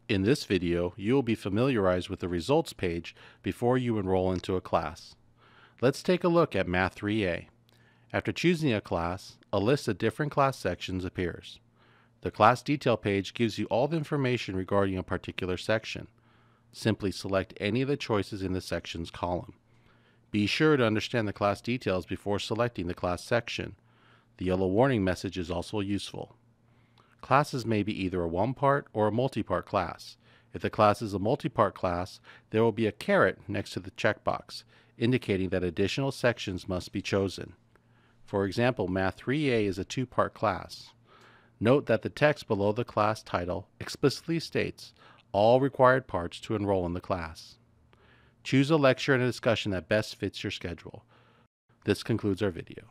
In this video, you will be familiarized with the results page before you enroll into a class. Let's take a look at Math 3A. After choosing a class, a list of different class sections appears. The class detail page gives you all the information regarding a particular section. Simply select any of the choices in the sections column. Be sure to understand the class details before selecting the class section. The yellow warning message is also useful. Classes may be either a one-part or a multi-part class. If the class is a multi-part class, there will be a caret next to the checkbox, indicating that additional sections must be chosen. For example, Math 3A is a two-part class. Note that the text below the class title explicitly states all required parts to enroll in the class. Choose a lecture and a discussion that best fits your schedule. This concludes our video.